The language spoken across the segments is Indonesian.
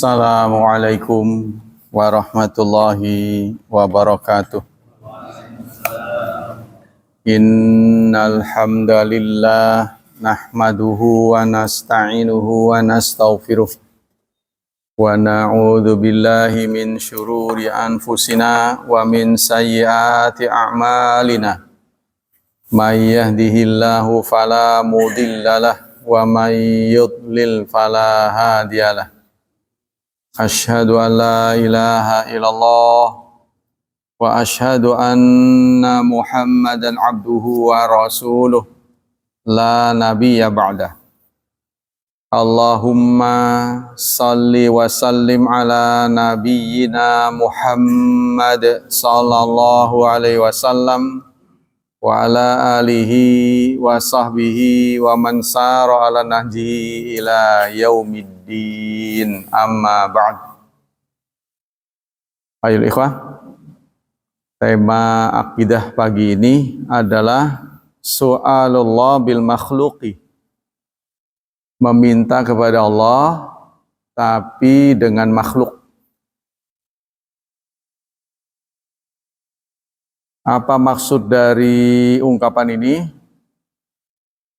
Assalamualaikum warahmatullahi wabarakatuh. Innal hamdalillah nahmaduhu wa nasta'inuhu wa nastaghfiruh wa na'udzu billahi min syururi anfusina wa min sayyiati a'malina. May yahdihillahu fala mudhillalah wa may yudlil fala hadiyalah. Asyhadu an la ilaha illallah wa asyhadu anna Muhammadan abduhu wa rasuluh la nabiyya ba'dah. Allahumma salli wa sallim ala nabiyyina Muhammad sallallahu alaihi wasallam wa ala alihi wa sahbihi wa man sara ala nahjihi ila yaumiddin, amma ba'd. Ayo ikhwah, tema akidah pagi ini adalah su'alullah bil makhluqi, meminta kepada Allah tapi dengan makhluk. Apa maksud dari ungkapan ini?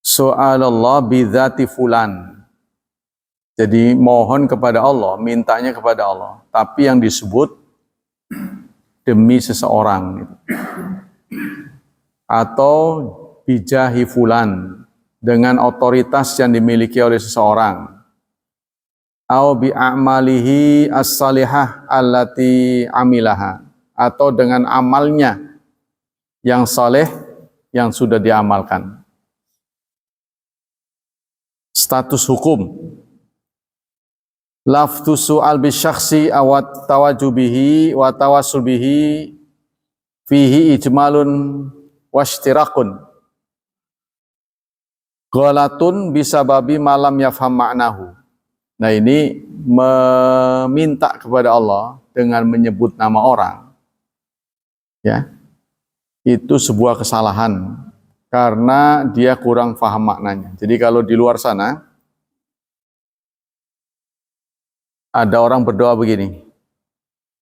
Su'alallah bidzati fulan. Jadi mohon kepada Allah, mintanya kepada Allah, tapi yang disebut demi seseorang. Atau bijahi fulan, dengan otoritas yang dimiliki oleh seseorang. Au bi'amalihi as-salihah allati amilaha, atau dengan amalnya yang saleh yang sudah diamalkan. Status hukum. Lafdhu su'al bisyakhsi awat tawajubihi wa tawassubihi fihi ijmalun washtirakun. Ghalatun bisababi malam yafham ma'nahu. Nah, ini meminta kepada Allah dengan menyebut nama orang. Ya. Itu sebuah kesalahan karena dia kurang paham maknanya. Jadi kalau di luar sana ada orang berdoa begini,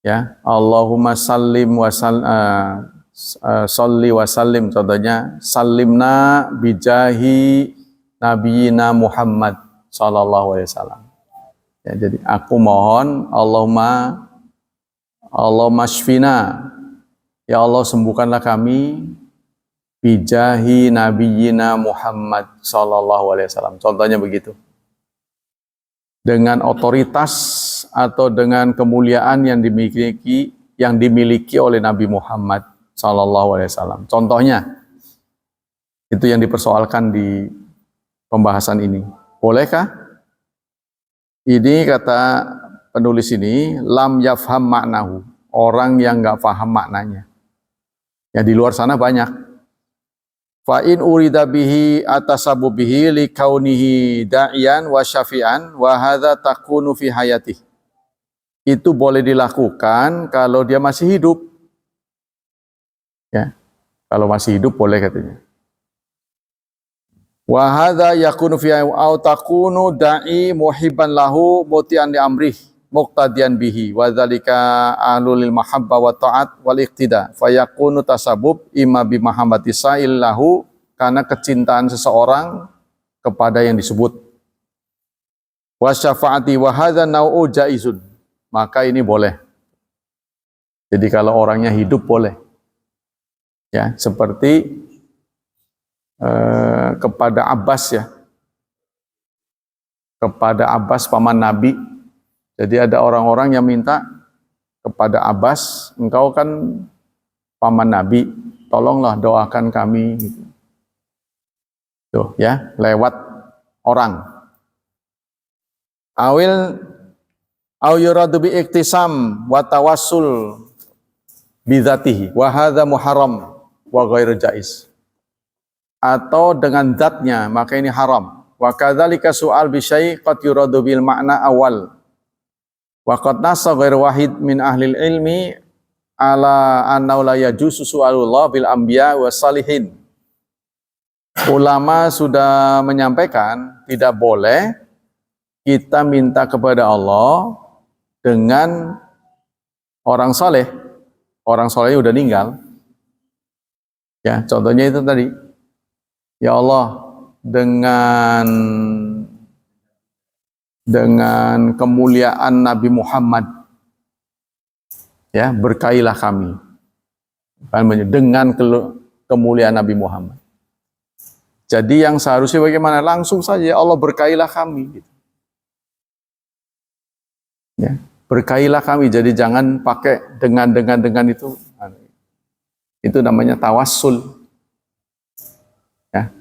ya, Allahumma sallim wa salli wa sallim, contohnya sallimna bijahi nabiyina Muhammad sallallahu alaihi wasallam. Ya, jadi aku mohon Allahumma shfina, ya Allah sembuhkanlah kami bijahi nabiyina Muhammad sallallahu alaihi wasallam. Contohnya begitu. Dengan otoritas atau dengan kemuliaan yang dimiliki oleh Nabi Muhammad sallallahu alaihi wasallam. Contohnya itu yang dipersoalkan di pembahasan ini. Bolehkah? Ini kata penulis ini lam yafham maknahu, orang yang enggak paham maknanya. Ya, di luar sana banyak. Fa in urida bihi atasabu bihi li kaunihi da'iyan wa syafi'an wa hadza takunu fi hayatih. Itu boleh dilakukan kalau dia masih hidup. Ya. Kalau masih hidup boleh katanya. Wa hadza yakunu fi au takunu da'i muhibban lahu muti'an li amrih muqtadiyan bihi wa dzalika ahlul mahabbah wa ta'at wal iqtida fa yakunu tasabub imma bi mahabbati sa'il lahu, karena kecintaan seseorang kepada yang disebut, wa syafaati wa hadza nau'u jaizun, maka ini boleh. Jadi kalau orangnya hidup boleh, ya, seperti kepada Abbas, ya, kepada Abbas paman Nabi. Jadi ada orang-orang yang minta kepada Abbas, engkau kan paman Nabi, tolonglah doakan kami. Gitu. Tuh, ya, lewat orang. Au yuradu bi iktisam wa tawassul bidzatihi wa hadza muharram wa ghairu jaiz. Atau dengan zatnya, maka ini haram. Wa kadzalika su'al bi syai' qad yuradu bil ma'na awal. Wa qad nassa ghairu wahid min ahli ilmi ala annahu la yajuzu su'alullah bil anbiya wa salihin. Ulama sudah menyampaikan tidak boleh kita minta kepada Allah dengan orang soleh udah meninggal. Ya, contohnya itu tadi. Ya Allah, dengan kemuliaan Nabi Muhammad, ya, berkailah kami. Dengan kemuliaan Nabi Muhammad. Jadi yang seharusnya bagaimana? Langsung saja, ya Allah, berkailah kami. Gitu. Ya, berkailah kami. Jadi jangan pakai dengan itu. Itu namanya tawassul. Ya.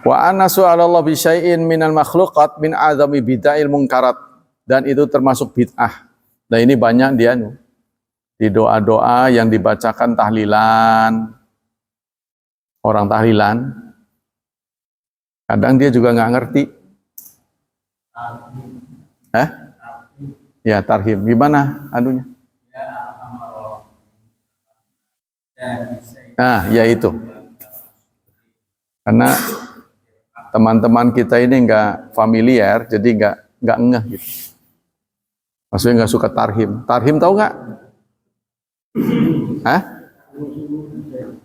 Wa anna su'alallah bi syai'in minal makhluqat min azami bid'ail munkarat, dan itu termasuk bid'ah. Nah, ini banyak dia di doa-doa yang dibacakan tahlilan, orang tahlilan, kadang dia juga nggak ngerti. Ya, tarhim. Gimana anunya? Nah, ya itu. Karena teman-teman kita ini nggak familiar, jadi nggak ngeh gitu. Maksudnya nggak suka tarhim. Tarhim tahu nggak?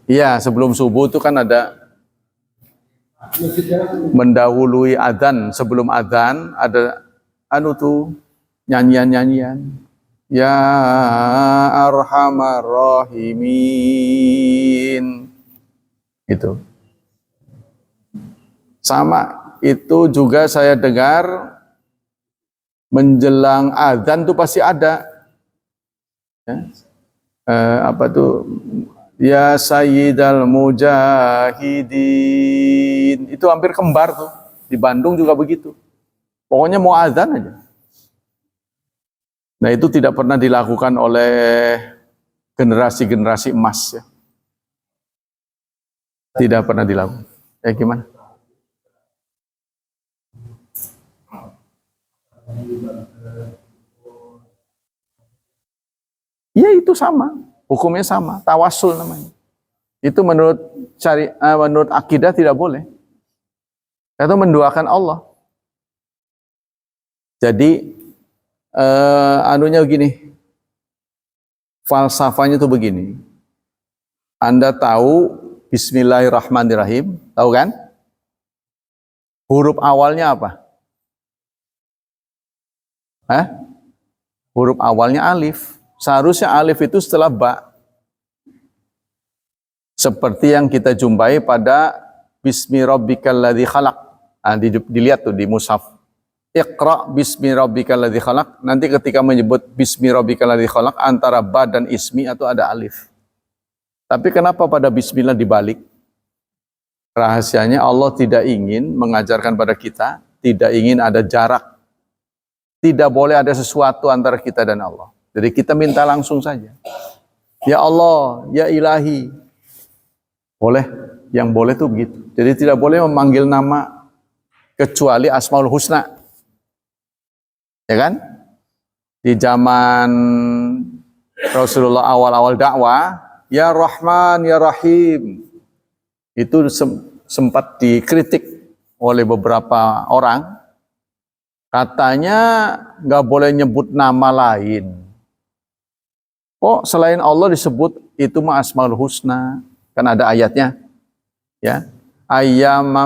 Iya, sebelum subuh itu kan ada mendahului adzan. Sebelum adzan ada nyanyian-nyanyian. Ya Arhamar Rahimin. Itu. Sama itu juga saya dengar menjelang adzan tuh pasti ada. Ya. Ya Sayyidal Mujahidin. Itu hampir kembar tuh. Di Bandung juga begitu. Pokoknya mau adzan aja. Nah, itu tidak pernah dilakukan oleh generasi-generasi emas, ya. Tidak pernah dilakukan. Ya gimana? Ya itu sama, hukumnya sama, tawassul namanya. Itu menurut menurut akidah tidak boleh. Itu mendoakan Allah. Jadi anunya begini, falsafanya itu begini. Anda tahu Bismillahirrahmanirrahim, tahu kan? Huruf awalnya apa? Huruf awalnya alif. Seharusnya alif itu setelah ba. Seperti yang kita jumpai pada Bismi Rabbikal ladzi khalaq. Dilihat tuh di mushaf. Iqra bismi rabbikal ladzi khalaq. Nanti ketika menyebut bismi rabbikal ladzi khalaq, antara ba dan ismi atau ada alif. Tapi kenapa pada bismillah dibalik? Rahasianya Allah tidak ingin mengajarkan pada kita, tidak ingin ada jarak. Tidak boleh ada sesuatu antara kita dan Allah. Jadi kita minta langsung saja. Ya Allah, ya Ilahi. Boleh, yang boleh tuh begitu. Jadi tidak boleh memanggil nama kecuali Asmaul Husna. Ya kan? Di zaman Rasulullah awal-awal dakwah, ya Rahman, ya Rahim. Itu sempat dikritik oleh beberapa orang. Katanya nggak boleh nyebut nama lain. Kok selain Allah disebut itu mah Asmaul Husna? Kan ada ayatnya. Ya. Ayyaman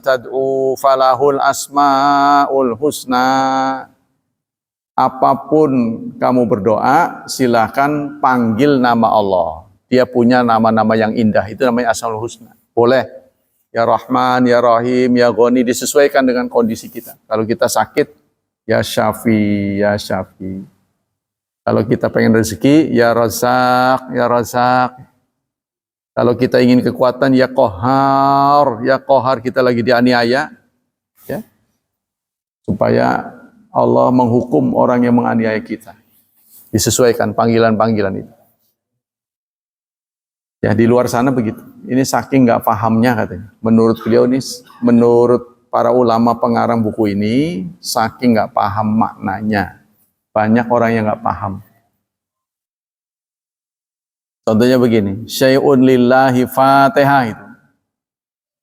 tad'u falahul asmaul husna. Apapun kamu berdoa, silakan panggil nama Allah. Dia punya nama-nama yang indah, itu namanya Asmaul Husna. Boleh. Ya Rahman, Ya Rahim, Ya Ghani, disesuaikan dengan kondisi kita. Kalau kita sakit, Ya Syafi, Ya Syafi. Kalau kita pengen rezeki, Ya Razak, Ya Razak. Kalau kita ingin kekuatan, ya Qahar kita lagi dianiaya, ya, supaya Allah menghukum orang yang menganiaya kita. Disesuaikan panggilan-panggilan itu. Ya, di luar sana begitu. Ini saking nggak pahamnya katanya. Menurut beliau ini, menurut para ulama pengarang buku ini, saking nggak paham maknanya. Banyak orang yang nggak paham. Contohnya begini, syai'un lillahi fatihah itu.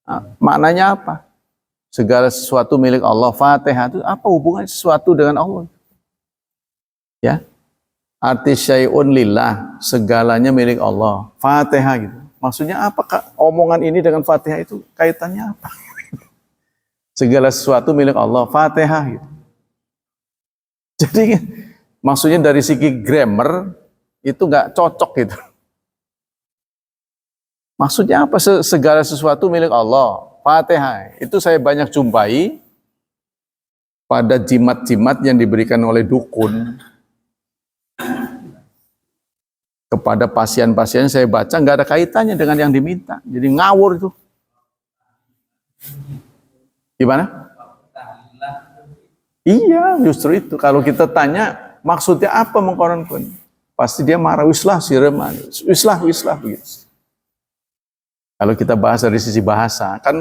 Nah, maknanya apa? segala sesuatu milik Allah. Fatihah itu apa hubungan sesuatu dengan Allah? Ya, arti syai'un lillah, segalanya milik Allah. Fatihah gitu. Maksudnya apa omongan ini dengan Fatihah itu kaitannya apa? Segala sesuatu milik Allah. Fatihah gitu. Jadi maksudnya dari segi grammar itu nggak cocok gitu. Maksudnya apa segala sesuatu milik Allah? Fatihah. Itu saya banyak jumpai pada jimat-jimat yang diberikan oleh dukun kepada pasien-pasien. Saya baca nggak ada kaitannya dengan yang diminta. Jadi ngawur itu. Gimana? Iya, justru itu. Kalau kita tanya maksudnya apa mengkonon-konon, pasti dia marah. Wislah sireman, wislah begitu. Kalau kita bahas dari sisi bahasa, kan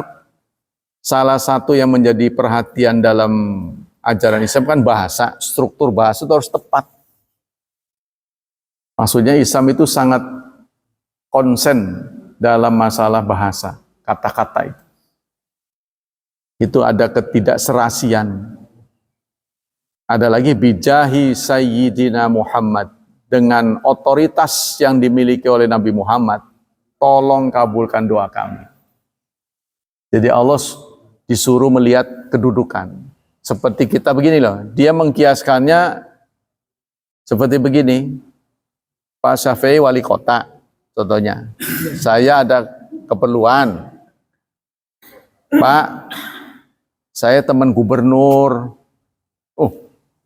salah satu yang menjadi perhatian dalam ajaran Islam kan bahasa, struktur bahasa itu harus tepat. Maksudnya Islam itu sangat konsen dalam masalah bahasa, kata-kata itu. Itu ada ketidakserasian. Ada lagi bijahi Sayyidina Muhammad, dengan otoritas yang dimiliki oleh Nabi Muhammad, tolong kabulkan doa kami. Jadi Allah disuruh melihat kedudukan. Seperti kita begini loh, dia mengkiaskannya seperti begini. Pak Syafi'i wali kota, contohnya. Saya ada keperluan. Pak, saya teman gubernur. Oh,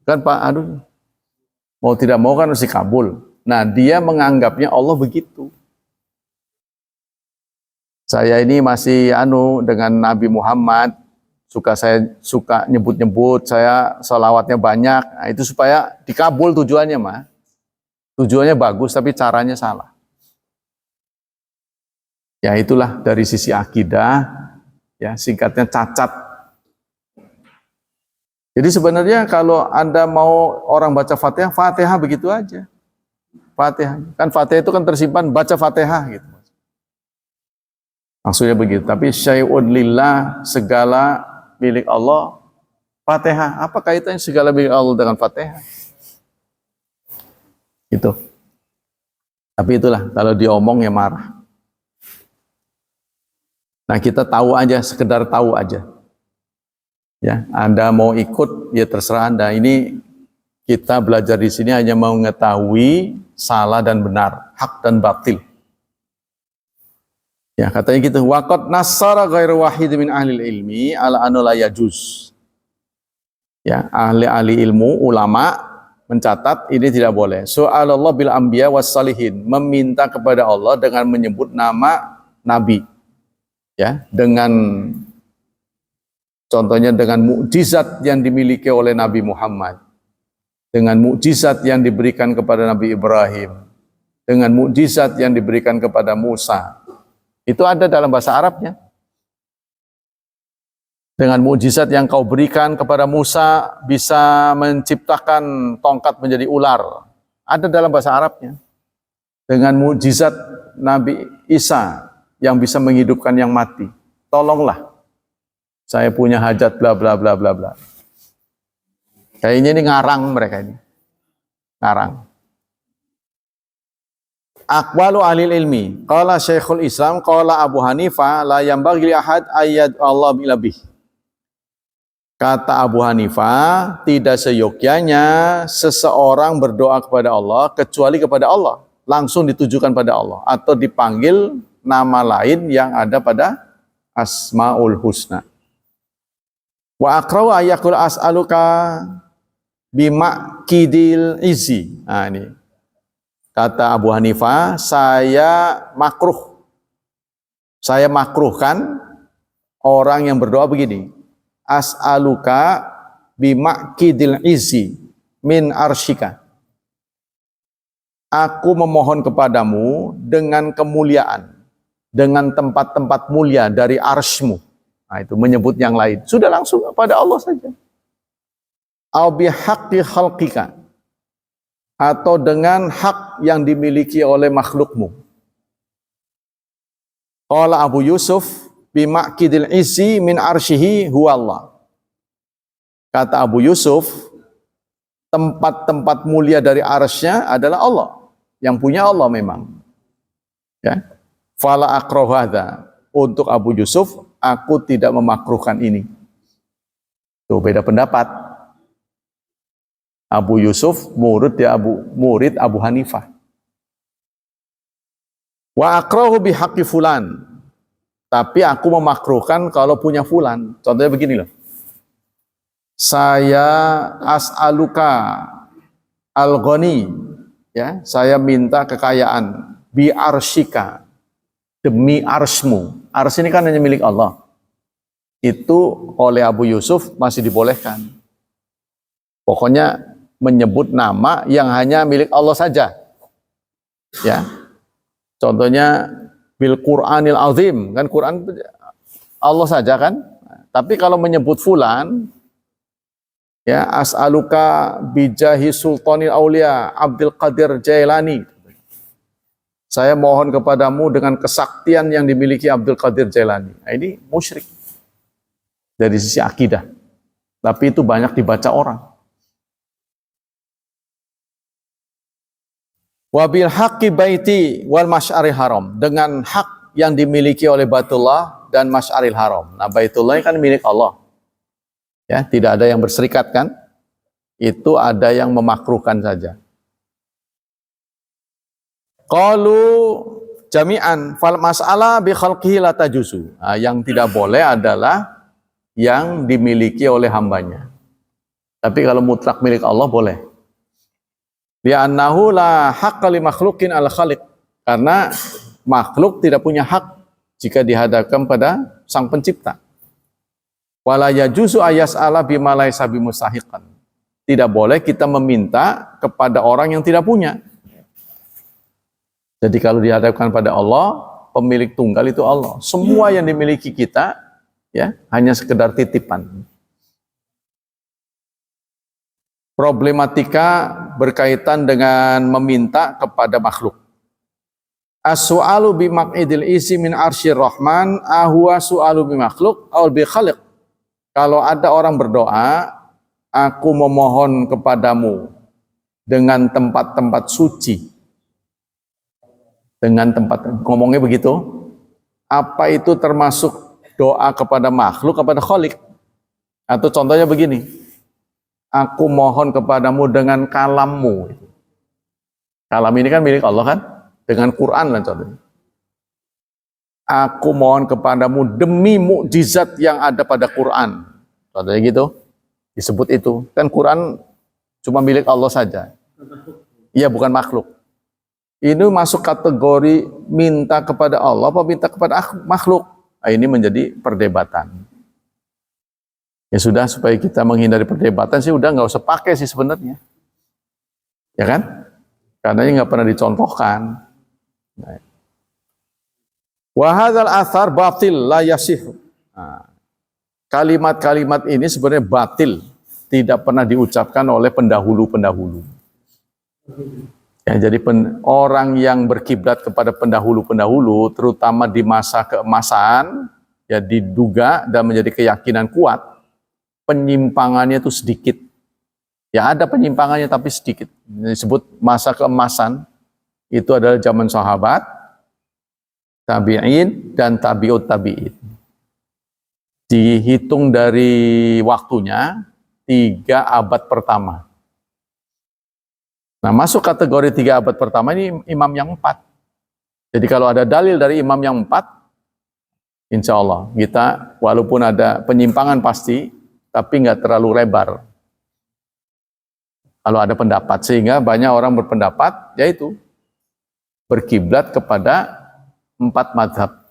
kan Pak, aduh, mau tidak mau kan harus dikabul. Nah, dia menganggapnya Allah begitu. Saya ini masih dengan Nabi Muhammad, saya suka nyebut-nyebut, saya sholawatnya banyak. Nah, itu supaya dikabul tujuannya, mah. Tujuannya bagus, tapi caranya salah. Ya itulah dari sisi akidah, ya singkatnya cacat. Jadi sebenarnya kalau Anda mau orang baca Fatihah, Fatihah begitu aja. Fatihah. Kan Fatihah itu kan tersimpan, baca Fatihah gitu. Maksudnya begitu. Tapi syai'un lillah, segala milik Allah, Fatihah. Apa kaitannya segala milik Allah dengan Fatihah? Itu. Tapi itulah, kalau diomong ya marah. Nah, kita tahu aja, sekedar tahu aja. Ya, Anda mau ikut ya terserah Anda. Ini kita belajar di sini hanya mau mengetahui salah dan benar, hak dan batil. Ya, katanya gitu. Waqad nassara ghairu wahid min ahli ilmi ala anna la yajuz. Ya, ahli-ahli ilmu, ulama mencatat ini tidak boleh. Su'alallah bil anbiya was salihin, meminta kepada Allah dengan menyebut nama nabi. Ya, dengan contohnya dengan mukjizat yang dimiliki oleh Nabi Muhammad, dengan mukjizat yang diberikan kepada Nabi Ibrahim, dengan mukjizat yang diberikan kepada Musa. Itu ada dalam bahasa Arabnya. Dengan mukjizat yang kau berikan kepada Musa bisa menciptakan tongkat menjadi ular. Ada dalam bahasa Arabnya. Dengan mukjizat Nabi Isa yang bisa menghidupkan yang mati. Tolonglah. Saya punya hajat bla bla bla bla bla. Kayaknya ini ngarang mereka ini. Ngarang. Aqwalu ahli ilmi. Qala Syekhul Islam, qala Abu Hanifah, la yambaghi li ahad ayyad Allah bilabih. Kata Abu Hanifah, tidak seyogyanya seseorang berdoa kepada Allah kecuali kepada Allah, langsung ditujukan pada Allah atau dipanggil nama lain yang ada pada Asmaul Husna. Wa aqra'u ayakul as'aluka bima kidil izi. Nah ini kata Abu Hanifah, saya makruhkan orang yang berdoa begini. As'aluka bimakidil izi min arsyika. Aku memohon kepadamu dengan kemuliaan, dengan tempat-tempat mulia dari arsymu. Nah, itu menyebut yang lain. Sudah langsung kepada Allah saja. Au bihaqqi khalqika. Atau dengan hak yang dimiliki oleh makhlukmu. Qala Abu Yusuf bimakidil isi min arsyihi huwa Allah. Kata Abu Yusuf, tempat-tempat mulia dari arsy-Nya adalah Allah. Yang punya Allah memang. Ya. Fala akrahu hadza. Untuk Abu Yusuf, aku tidak memakruhkan ini. Tuh beda pendapat. Abu Yusuf murid Abu Hanifah. Wa akrahu bihaqqi fulan. Tapi aku memakruhkan kalau punya fulan. Contohnya begini loh. Saya as'aluka al-ghani, ya, saya minta kekayaan bi arsyika, demi arsmu. Ars ini kan hanya milik Allah. Itu oleh Abu Yusuf masih dibolehkan. Pokoknya menyebut nama yang hanya milik Allah saja. Ya. Contohnya bil Qur'anil azim, kan Quran Allah saja kan? Tapi kalau menyebut fulan, ya, as'aluka bijahi sultanil aulia Abdul Qadir Jailani. Saya mohon kepadamu dengan kesaktian yang dimiliki Abdul Qadir Jailani. Nah, ini musyrik dari sisi akidah. Tapi itu banyak dibaca orang. Wabil haqqi baiti wal masy'aril haram, dengan hak yang dimiliki oleh Baitullah dan Masy'aril Haram. Nah, Baitullah ini kan milik Allah. Ya, tidak ada yang berserikat kan? Itu ada yang memakruhkan saja. Qalu jami'an fal mas'alah bi khalqihi la tajuzu. Nah, yang tidak boleh adalah yang dimiliki oleh hambanya. Tapi kalau mutlak milik Allah boleh. Li'annahu la haqqa li makhluqin al khaliq. Karena makhluk tidak punya hak jika dihadapkan pada Sang Pencipta. Wala yajuzu ayas'ala bima laysa bimustahiqan. Tidak boleh kita meminta kepada orang yang tidak punya. Jadi kalau dihadapkan pada Allah, pemilik tunggal itu Allah. Semua yang dimiliki kita, ya, hanya sekedar titipan. Problematika berkaitan dengan meminta kepada makhluk. As-su'alu bimaq'idil isi min arsyir rahman ahwa su'alu bimakhluk aw bi khaliq. Kalau ada orang berdoa, aku memohon kepadamu dengan tempat-tempat suci. Dengan tempat, ngomongnya begitu. Apa itu termasuk doa kepada makhluk, kepada khaliq? Atau contohnya begini. Aku mohon kepadamu dengan kalammu. Kalam ini kan milik Allah kan? Dengan Quran lah contohnya. Aku mohon kepadamu demi mukjizat yang ada pada Quran. Contohnya gitu. Disebut itu. Kan Quran cuma milik Allah saja. Iya, bukan makhluk. Ini masuk kategori minta kepada Allah apa minta kepada makhluk. Nah, ini menjadi perdebatan. Ya sudah, supaya kita menghindari perdebatan sih udah nggak usah pakai sih sebenarnya, ya kan? Karena ini nggak pernah dicontohkan. Wahadzal athar batil la yasih. Kalimat-kalimat ini sebenarnya batil, tidak pernah diucapkan oleh pendahulu-pendahulu. Ya, jadi orang yang berkiblat kepada pendahulu-pendahulu, terutama di masa keemasan, ya diduga dan menjadi keyakinan kuat. Penyimpangannya itu sedikit. Ya ada penyimpangannya tapi sedikit. Disebut masa keemasan. Itu adalah zaman sahabat, tabi'in, dan tabi'ut tabi'in. Dihitung dari waktunya 3 abad pertama. Nah, masuk kategori 3 abad pertama ini imam yang 4. Jadi kalau ada dalil dari imam yang 4, insya Allah kita walaupun ada penyimpangan pasti, tapi nggak terlalu lebar. Kalau ada pendapat, sehingga banyak orang berpendapat, yaitu berkiblat kepada 4 mazhab.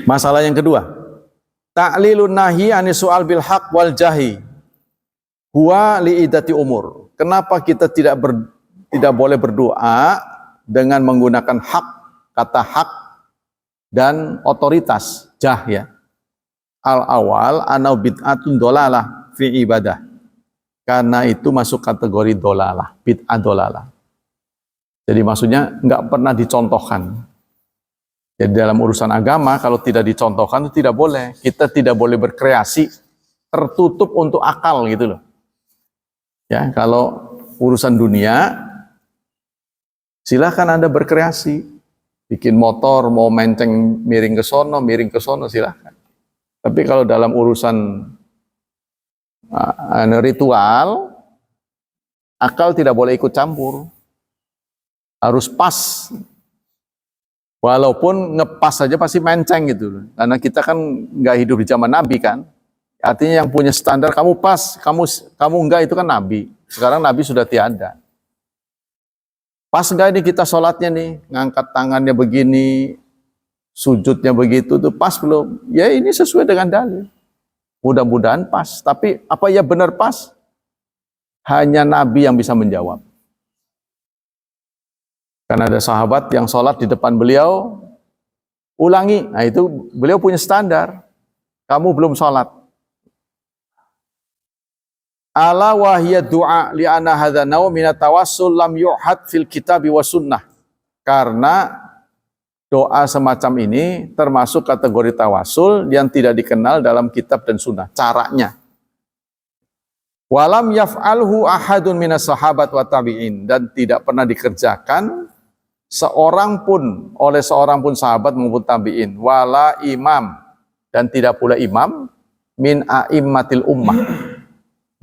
Masalah yang kedua, ta'lilun nahi ani su'al bil haq wal jahi huwa li'idati umur. Kenapa kita tidak boleh berdoa dengan menggunakan hak, kata hak dan otoritas, jah ya. Al-awal anau bid'atun dolalah fi ibadah. Karena itu masuk kategori dolalah, bid'ah dolalah. Jadi maksudnya nggak pernah dicontohkan. Jadi dalam urusan agama kalau tidak dicontohkan itu tidak boleh. Kita tidak boleh berkreasi, tertutup untuk akal gitu loh. Ya, kalau urusan dunia silahkan Anda berkreasi, bikin motor, mau menceng miring ke sono silahkan. Tapi kalau dalam urusan ritual, akal tidak boleh ikut campur, harus pas. Walaupun ngepas saja pasti menceng gitu, karena kita kan nggak hidup di zaman Nabi kan. Artinya yang punya standar kamu pas, kamu enggak itu kan Nabi. Sekarang Nabi sudah tiada. Pas enggak ini kita sholatnya nih, ngangkat tangannya begini, sujudnya begitu tuh pas belum? Ya ini sesuai dengan dalil. Mudah-mudahan pas. Tapi apa ya benar pas? Hanya Nabi yang bisa menjawab. Karena ada sahabat yang sholat di depan beliau, ulangi. Nah itu beliau punya standar. Kamu belum sholat. Ala wahiyya du'a li'anna hadha naw minat tawassul lam yu'had fil kitabi wa sunnah. Karena doa semacam ini termasuk kategori tawassul yang tidak dikenal dalam kitab dan sunnah. Caranya. Walam yaf'alhu ahadun minas sahabat wa tabi'in. Dan tidak pernah dikerjakan oleh seorang pun sahabat maupun tabi'in. Wala imam. Dan tidak pula imam min a'immatil ummah.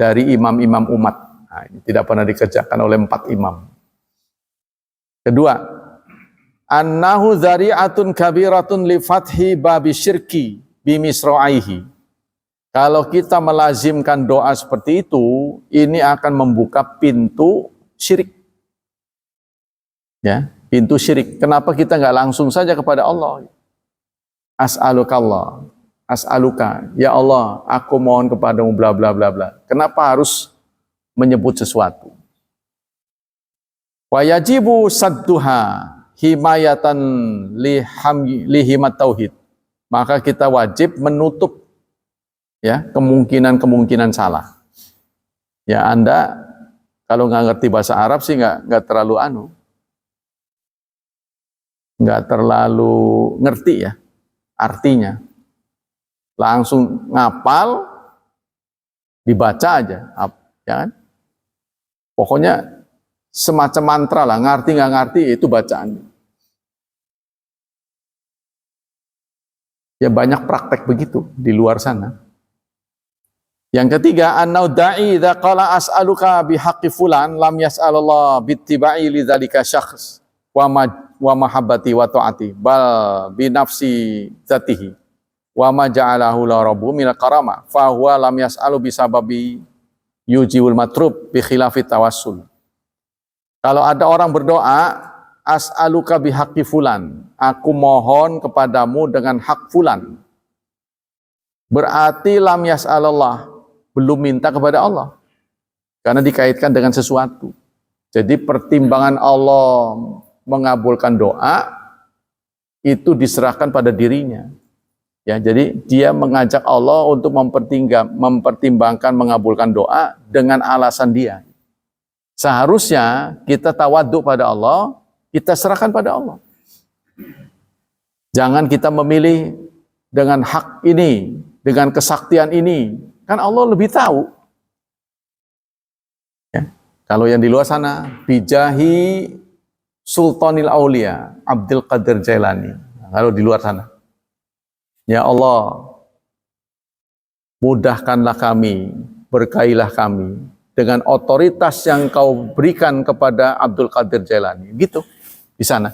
Dari imam-imam umat. Nah, ini tidak pernah dikerjakan oleh 4 imam. Kedua, annahu zari'atun kabiratun li fathi babi syirki bimisra'aihi. Kalau kita melazimkan doa seperti itu, ini akan membuka pintu syirik. Ya, pintu syirik. Kenapa kita nggak langsung saja kepada Allah? As'alukallah, as'aluka, ya Allah, aku mohon kepadamu bla bla bla bla. Kenapa harus menyebut sesuatu? Wa yajibu sadduha himayatan lihimat tauhid. Maka kita wajib menutup ya kemungkinan salah. Ya Anda kalau nggak ngerti bahasa Arab sih nggak terlalu nggak terlalu ngerti ya artinya. Langsung ngapal, dibaca aja, ya kan? Pokoknya semacam mantra lah, ngerti nggak ngerti itu bacaan. Ya banyak praktek begitu di luar sana. Yang ketiga, annau da'i idza qala as'aluka bihaqqi fulan lam yas'alallah bittiba'i lidzalika syakhs wa mahabbati wa ta'ati bal bi nafsi zatihi wa ma ja'alahu la rabbu minal karama fa huwa lam yas'alu bisababi yujiul matrub bi khilafi tawassul. Kalau ada orang berdoa as'aluka bihaqqi fulan, aku mohon kepadamu dengan hak fulan, berarti lam yas'alallah, belum minta kepada Allah, karena dikaitkan dengan sesuatu. Jadi pertimbangan Allah mengabulkan doa itu diserahkan pada dirinya. Ya, jadi dia mengajak Allah untuk mempertimbangkan mengabulkan doa dengan alasan dia. Seharusnya kita tawaduk pada Allah, kita serahkan pada Allah. Jangan kita memilih dengan hak ini, dengan kesaktian ini. Kan Allah lebih tahu. Ya. Kalau yang di luar sana, bijahi Sultanil Aulia, Abdul Qadir Jailani. Kalau di luar sana. Ya Allah, mudahkanlah kami, berkailah kami dengan otoritas yang kau berikan kepada Abdul Qadir Jailani. Gitu, di sana.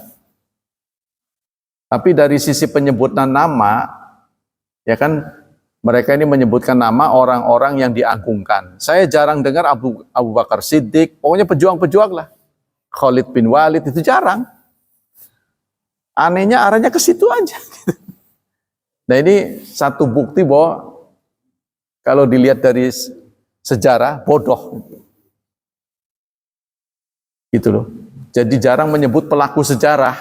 Tapi dari sisi penyebutan nama, ya kan, mereka ini menyebutkan nama orang-orang yang diagungkan. Saya jarang dengar Abu Bakar Siddiq, pokoknya pejuang-pejuang lah. Khalid bin Walid itu jarang. Anehnya arahnya ke situ aja. Nah ini satu bukti bahwa kalau dilihat dari sejarah, bodoh. Gitu loh. Jadi jarang menyebut pelaku sejarah.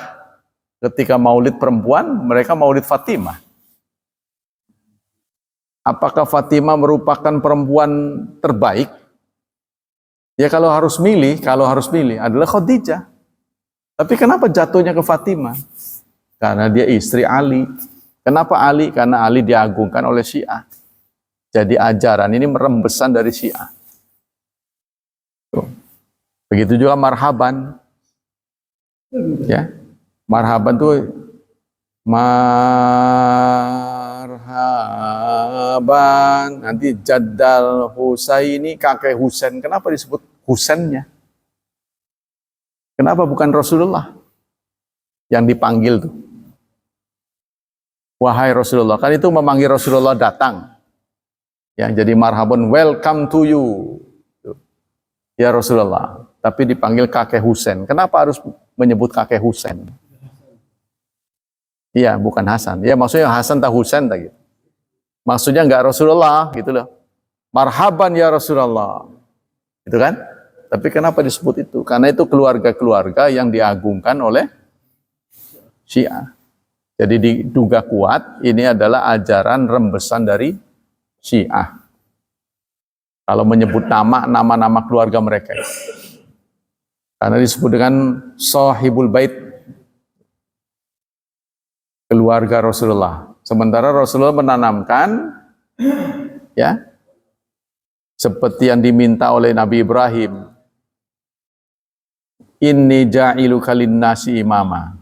Ketika maulid perempuan, mereka maulid Fatimah. Apakah Fatimah merupakan perempuan terbaik? Ya kalau harus milih adalah Khadijah. Tapi kenapa jatuhnya ke Fatimah? Karena dia istri Ali. Kenapa Ali? Karena Ali diagungkan oleh Syiah. Jadi ajaran ini merembesan dari Syiah. Tuh. Begitu juga marhaban. Ya. Marhaban tuh marhaban. Nanti Jaddal Husaini, kakek Husain. Kenapa disebut Husainnya? Kenapa bukan Rasulullah yang dipanggil tuh? Wahai Rasulullah, kan itu memanggil Rasulullah datang. Ya, jadi marhaban, welcome to you. Ya Rasulullah, tapi dipanggil kakek Husain. Kenapa harus menyebut kakek Husain? Iya, bukan Hasan. Ya maksudnya Hasan tak Husain tak gitu. Maksudnya enggak Rasulullah gitu loh. Marhaban ya Rasulullah. Itu kan? Tapi kenapa disebut itu? Karena itu keluarga-keluarga yang diagungkan oleh Syiah. Jadi diduga kuat ini adalah ajaran rembesan dari Syiah. Kalau menyebut nama-nama keluarga mereka. Karena disebut dengan Sahibul Bait, keluarga Rasulullah. Sementara Rasulullah menanamkan ya seperti yang diminta oleh Nabi Ibrahim. Inni ja'iluka linnasi imama.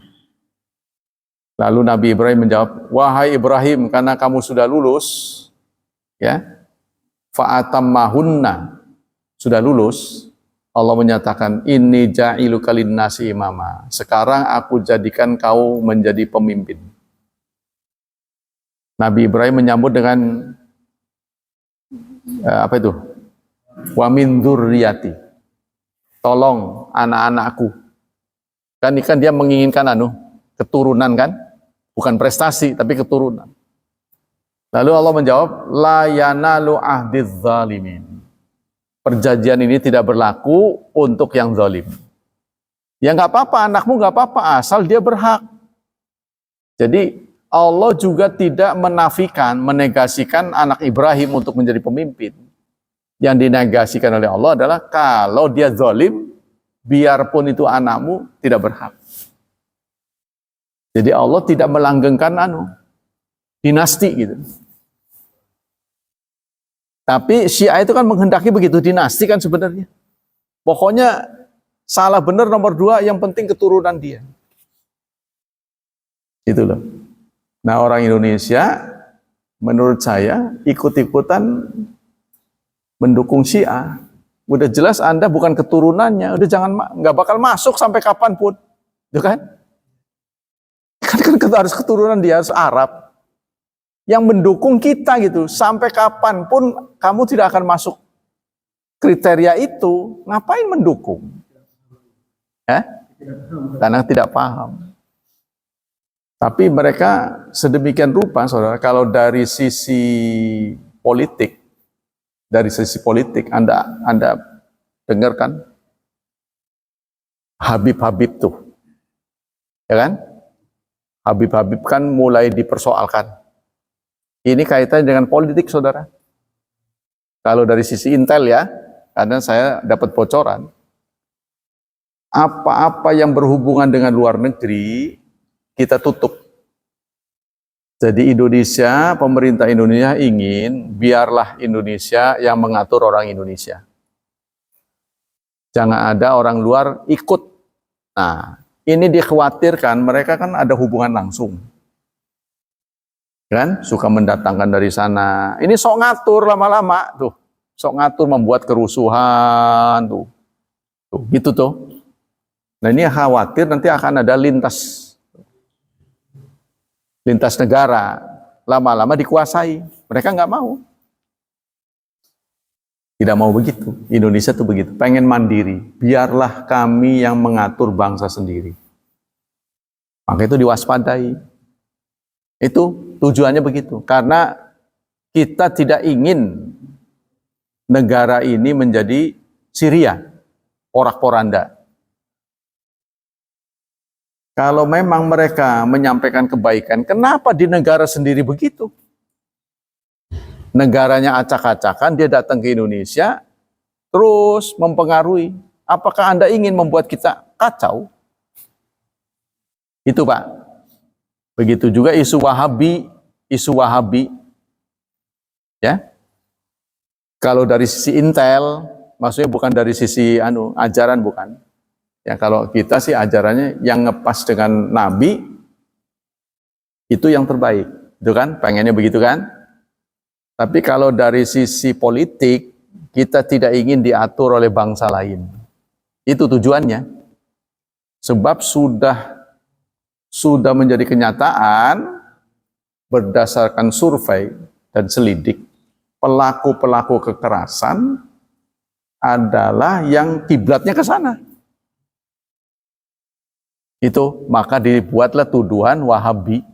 Lalu Nabi Ibrahim menjawab, wahai Ibrahim, karena kamu sudah lulus, ya, fa'atammahunna, sudah lulus, Allah menyatakan, inni ja'iluka linnasi imama. Sekarang aku jadikan kau menjadi pemimpin. Nabi Ibrahim menyambut dengan, apa itu? Wa min dzurriyyati. Tolong anak-anakku. Kan dia menginginkan keturunan kan? Bukan prestasi, tapi keturunan. Lalu Allah menjawab, la yanalu ahdiz zalimin. Perjanjian ini tidak berlaku untuk yang zalim. Ya nggak apa-apa, anakmu nggak apa-apa, asal dia berhak. Jadi Allah juga tidak menafikan, menegasikan anak Ibrahim untuk menjadi pemimpin. Yang dinegasikan oleh Allah adalah kalau dia zalim, biarpun itu anakmu tidak berhak. Jadi Allah tidak melanggengkan dinasti gitu. Tapi Syiah itu kan menghendaki begitu, dinasti kan sebenarnya. Pokoknya salah benar nomor 2, yang penting keturunan dia. Itu loh. Nah orang Indonesia menurut saya ikut-ikutan mendukung Syiah. Udah jelas Anda bukan keturunannya, udah nggak bakal masuk sampai kapanpun. Itu kan? Kan harus keturunan dia, harus Arab. Yang mendukung kita gitu, sampai kapanpun kamu tidak akan masuk kriteria itu, ngapain mendukung? Karena tidak paham. Tapi mereka sedemikian rupa, saudara, kalau dari sisi politik, Anda dengarkan Habib-Habib tuh, ya kan? Habib-Habib kan mulai dipersoalkan. Ini kaitannya dengan politik, saudara. Kalau dari sisi intel ya, karena saya dapat bocoran, apa-apa yang berhubungan dengan luar negeri, kita tutup. Jadi Indonesia, pemerintah Indonesia ingin, biarlah Indonesia yang mengatur orang Indonesia. Jangan ada orang luar ikut. Nah, ini dikhawatirkan mereka kan ada hubungan langsung. Kan? Suka mendatangkan dari sana. Ini sok ngatur lama-lama tuh. Sok ngatur membuat kerusuhan tuh. Gitu tuh. Nah, ini khawatir nanti akan ada lintas negara. Lama-lama dikuasai. Mereka nggak mau. Tidak mau begitu. Indonesia tuh begitu. Pengen mandiri. Biarlah kami yang mengatur bangsa sendiri. Maka itu diwaspadai. Itu tujuannya begitu. Karena kita tidak ingin negara ini menjadi Syria. Porak-poranda. Kalau memang mereka menyampaikan kebaikan, kenapa di negara sendiri begitu? Negaranya acak-acakan, dia datang ke Indonesia, terus mempengaruhi. Apakah Anda ingin membuat kita kacau? Itu Pak. Begitu juga isu Wahabi, ya. Kalau dari sisi intel, maksudnya bukan dari sisi ajaran, bukan. Ya, kalau kita sih ajarannya yang ngepas dengan Nabi itu yang terbaik, itu kan? Pengennya begitu kan? Tapi kalau dari sisi politik, kita tidak ingin diatur oleh bangsa lain. Itu tujuannya. Sebab sudah menjadi kenyataan berdasarkan survei dan selidik, pelaku-pelaku kekerasan adalah yang kiblatnya ke sana. Itu, maka dibuatlah tuduhan Wahabi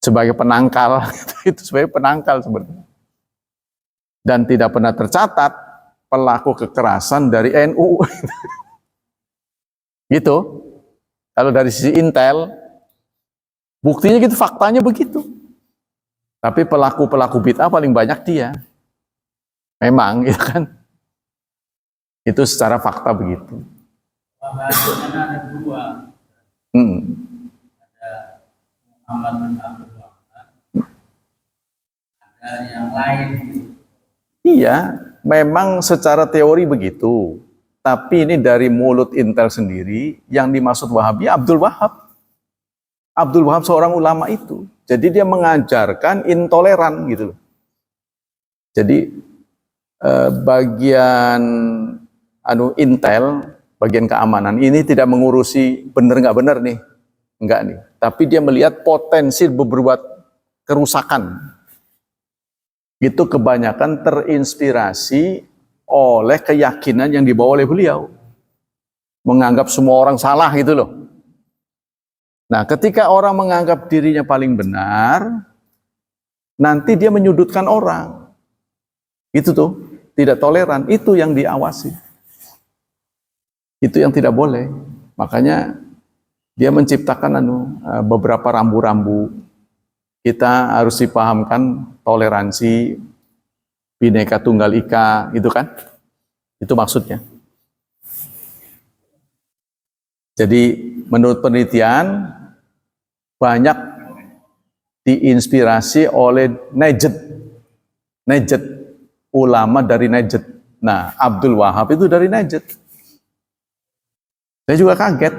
sebagai penangkal. Itu sebagai penangkal sebenarnya. Dan tidak pernah tercatat pelaku kekerasan dari NU. Gitu. Kalau dari sisi intel, buktinya gitu, faktanya begitu. Tapi pelaku-pelaku bid'ah paling banyak dia. Memang, gitu kan. Itu secara fakta begitu. Ada dua. Ada Muhammad bin Abdul Wahab, ada yang lain. Iya, memang secara teori begitu. Tapi ini dari mulut intel sendiri, yang dimaksud Wahabi Abdul Wahab. Abdul Wahab seorang ulama itu. Jadi dia mengajarkan intoleran gitu loh. Jadi bagian intel, bagian keamanan ini tidak mengurusi benar nggak benar nih. Enggak nih. Tapi dia melihat potensi berbuat kerusakan. Itu kebanyakan terinspirasi oleh keyakinan yang dibawa oleh beliau. Menganggap semua orang salah gitu loh. Nah, ketika orang menganggap dirinya paling benar, nanti dia menyudutkan orang. Itu tuh, tidak toleran. Itu yang diawasi. Itu yang tidak boleh. Makanya dia menciptakan beberapa rambu-rambu. Kita harus dipahamkan toleransi, Bhinneka Tunggal Ika, gitu kan? Itu maksudnya. Jadi menurut penelitian banyak diinspirasi oleh Najd, ulama dari Najd. Nah, Abdul Wahab itu dari Najd. Saya juga kaget.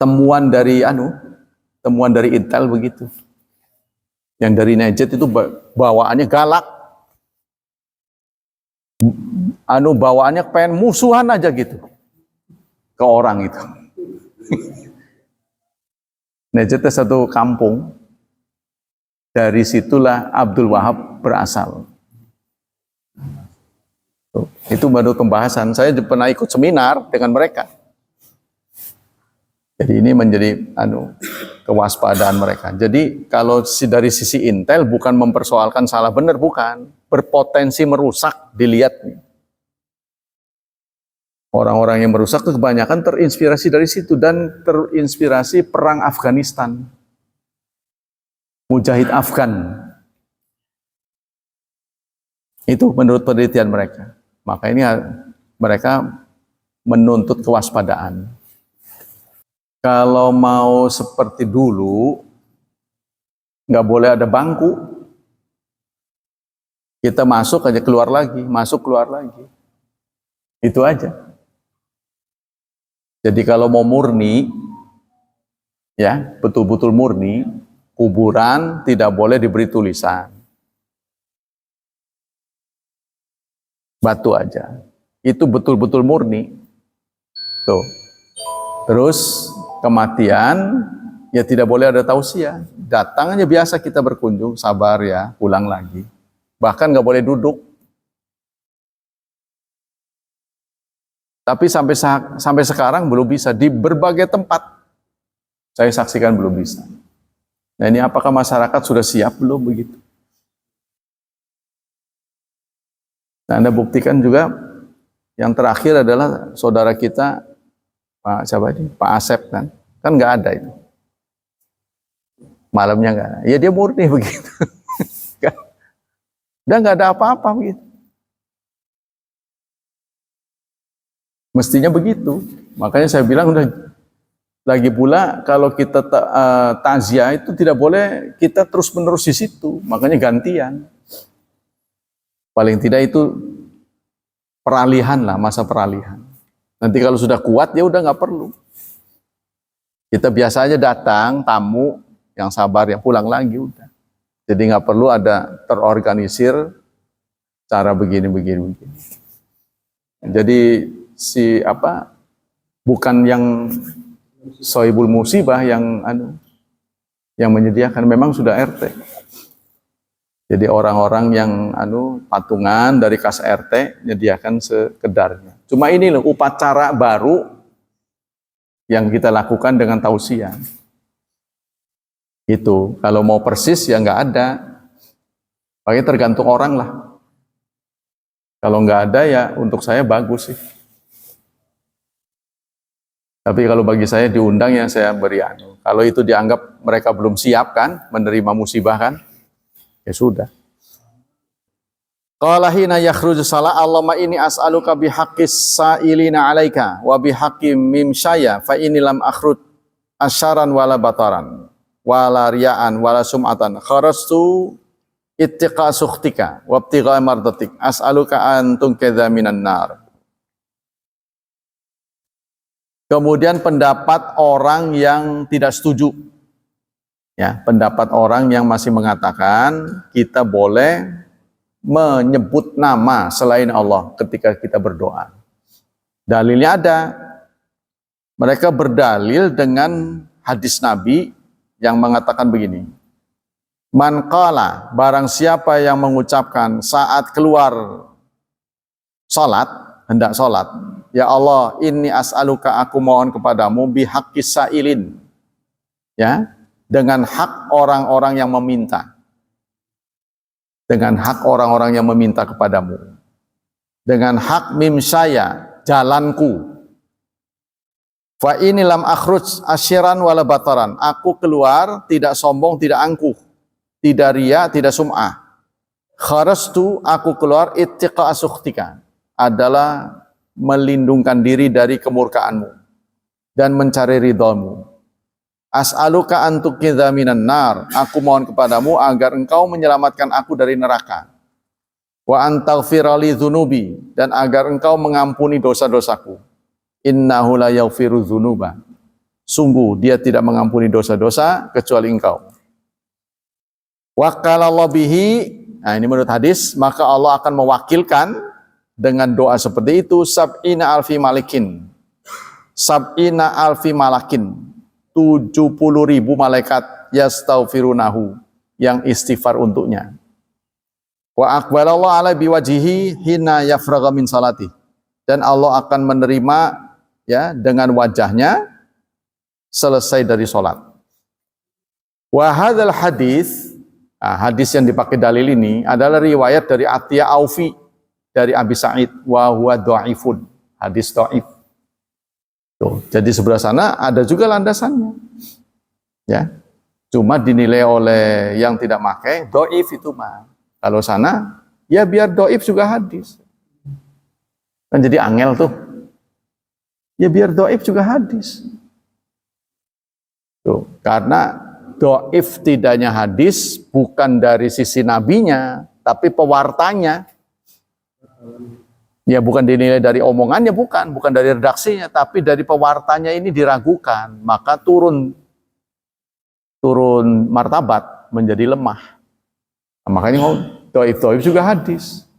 Temuan dari Intel begitu. Yang dari Najd itu bawaannya galak. Bawaannya pengen musuhan aja gitu ke orang itu. Najd itu satu kampung. Dari situlah Abdul Wahab berasal. Itu baru pembahasan. Saya pernah ikut seminar dengan mereka. Jadi ini menjadi kewaspadaan mereka. Jadi kalau dari sisi intel bukan mempersoalkan salah benar, bukan. Berpotensi merusak, dilihat nih. Orang-orang yang merusak itu kebanyakan terinspirasi dari situ dan terinspirasi perang Afghanistan. Mujahid Afgan. Itu menurut penelitian mereka. Maka ini mereka menuntut kewaspadaan. Kalau mau seperti dulu, nggak boleh ada bangku. Kita masuk aja keluar lagi, masuk keluar lagi. Itu aja. Jadi kalau mau murni, ya betul-betul murni, kuburan tidak boleh diberi tulisan. Batu aja. Itu betul-betul murni. Tuh. Terus kematian, ya tidak boleh ada tausiah. Datang aja biasa kita berkunjung, sabar ya, pulang lagi. Bahkan nggak boleh duduk. Tapi sampai sekarang belum bisa. Di berbagai tempat, saya saksikan belum bisa. Nah ini apakah masyarakat sudah siap belum begitu? Nah, Anda buktikan juga, yang terakhir adalah saudara kita, Pak Asep kan nggak ada itu. Malamnya nggak ada. Ya dia murni begitu. Dan nggak ada apa-apa begitu. Mestinya begitu. Makanya saya bilang Lagi pula kalau kita takziah itu tidak boleh kita terus-menerus di situ, makanya gantian. Paling tidak itu peralihan lah, masa peralihan. Nanti kalau sudah kuat ya udah nggak perlu. Kita biasa aja datang tamu yang sabar yang pulang lagi udah. Jadi nggak perlu ada terorganisir cara begini. Jadi bukan yang sohibul musibah yang menyediakan, memang sudah RT. Jadi orang-orang yang patungan dari kas RT menyediakan sekedarnya. Cuma ini loh upacara baru yang kita lakukan dengan tausiah. Itu kalau mau persis ya nggak ada. Pakai tergantung orang lah. Kalau nggak ada ya untuk saya bagus sih. Tapi kalau bagi saya diundang ya saya beri anu. Kalau itu dianggap mereka belum siap kan menerima musibah kan, ya sudah. Qala hina yakhruju salah Allahumma inni as'aluka bihaqqis sa'ilina 'alaika wa bihaqqi mimsyaya fa inni lam akhrud asyaran wala bataran wala riya'an wala sum'atan kharastu ittiqa sukhtika wa ibtigha mardatik as'aluka an tunqidha minan nar. Kemudian pendapat orang yang tidak setuju. Ya, pendapat orang yang masih mengatakan kita boleh menyebut nama selain Allah ketika kita berdoa. Dalilnya ada. Mereka berdalil dengan hadis Nabi yang mengatakan begini. Man qala, barang siapa yang mengucapkan saat keluar salat, hendak salat, ya Allah, inni as'aluka, aku mohon kepadamu bihaqqis sa'ilin. Ya, dengan hak orang-orang yang meminta. Dengan hak orang-orang yang meminta kepadamu. Dengan hak mimsaya, jalanku. Fa ini lam akhruj asyiran wala bataran. Aku keluar tidak sombong, tidak angkuh, tidak riya, tidak sum'ah. Kharastu, aku keluar ittiqa sukhtika, adalah melindungkan diri dari kemurkaanmu dan mencari ridhamu. As'aluka an tuqidha minan nar. Aku mohon kepadamu agar engkau menyelamatkan aku dari neraka. Wa an taghfira li dzunubi, dan agar engkau mengampuni dosa-dosaku. Innahu la yaghfiru dzunuba. Sungguh dia tidak mengampuni dosa-dosa kecuali engkau. Wa qala Allah bihi. Nah, ini menurut hadis, maka Allah akan mewakilkan dengan doa seperti itu sab'ina alfi malakin. Sab'ina alfi malakin. 70.000 malaikat yastaghfirunahu, yang istighfar untuknya. Wa aqbalallahu ala biwajihi hina yafragha min salati, dan Allah akan menerima ya dengan wajahnya selesai dari salat. Wa hadzal hadis, hadis yang dipakai dalil ini adalah riwayat dari Atiyah Aufi dari Abi Sa'id wa huwa dhaifun, hadis dhaif. Tuh, jadi sebelah sana ada juga landasannya. Ya. Cuma dinilai oleh yang tidak pakai dhaif itu mah. Kalau sana ya biar dhaif juga hadis. Kan jadi angel tuh. Ya biar dhaif juga hadis. Tuh, karena dhaif tidaknya hadis bukan dari sisi nabinya, tapi pewartanya. Ya bukan dinilai dari omongannya, bukan dari redaksinya, tapi dari pewartanya ini diragukan, maka turun martabat menjadi lemah. Nah, makanya dhaif juga hadis.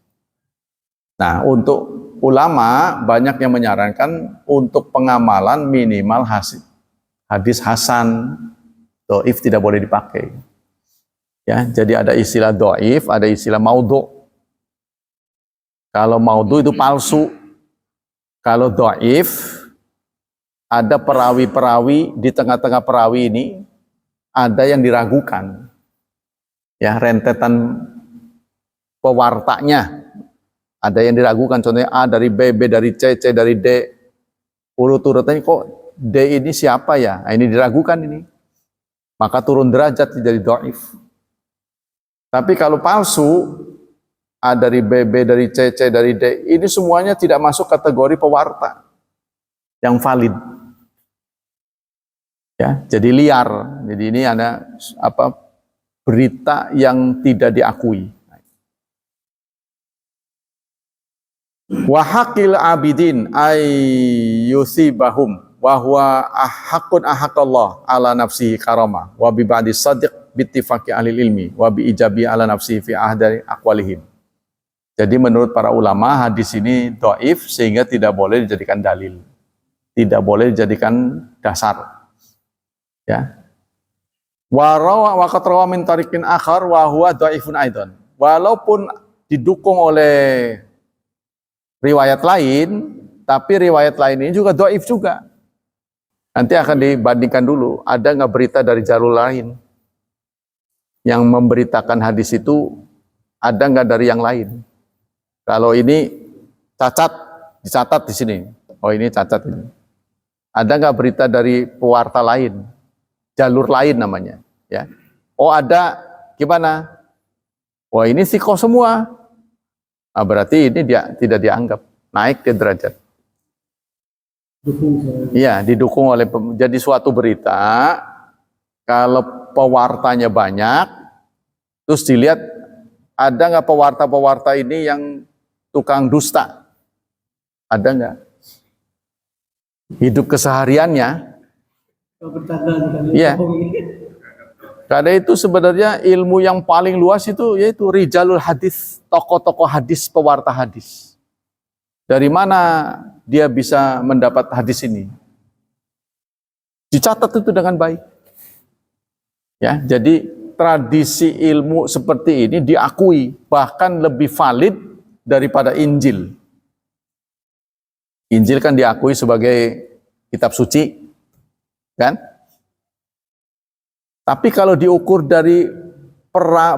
Nah, untuk ulama banyak yang menyarankan untuk pengamalan minimal hadis hasan, dhaif tidak boleh dipakai. Ya, jadi ada istilah dhaif, ada istilah maudhu'. Kalau maudhu itu palsu. Kalau dhaif, ada perawi-perawi, di tengah-tengah perawi ini ada yang diragukan. Ya, rentetan pewartanya ada yang diragukan, contohnya A dari B, B dari C, C dari D. Urut-urutannya kok D ini siapa ya? Nah, ini diragukan ini. Maka turun derajat jadi dhaif. Tapi kalau palsu, A dari B, B dari C, C dari D, ini semuanya tidak masuk kategori pewarta yang valid. Ya, jadi liar. Jadi ini ada berita yang tidak diakui. Wa haqqil abidin ay yusibahum wa huwa haqqun ahaqallah ala nafsihi karama wa bi ba'di sadiq bittifaqi ahli ilmi wa bi ijabi ala nafsihi fi ahdari aqwalihim. Jadi menurut para ulama hadis ini dhaif sehingga tidak boleh dijadikan dalil. Tidak boleh dijadikan dasar. Ya. Wa qad rawa min tariqin akhar wa huwa dhaifun aidan. Walaupun didukung oleh riwayat lain, tapi riwayat lain ini juga dhaif juga. Nanti akan dibandingkan dulu, ada nggak berita dari jalur lain yang memberitakan hadis itu, ada nggak dari yang lain? Kalau ini cacat, dicatat di sini. Oh ini cacat ini. Ada nggak berita dari pewarta lain, jalur lain namanya? Ya. Oh ada, gimana? Wah ini siko semua. Nah, berarti ini dia tidak dianggap naik ke derajat. Iya, didukung oleh jadi suatu berita. Kalau pewartanya banyak, terus dilihat ada nggak pewarta-pewarta ini yang tukang dusta? Ada nggak? Hidup kesehariannya? Iya. Karena itu sebenarnya ilmu yang paling luas itu yaitu rijalul hadis, tokoh-tokoh hadis, pewarta hadis. Dari mana dia bisa mendapat hadis ini? Dicatat itu dengan baik. Ya, jadi tradisi ilmu seperti ini diakui, bahkan lebih valid daripada Injil. Injil kan diakui sebagai kitab suci, kan? Tapi kalau diukur dari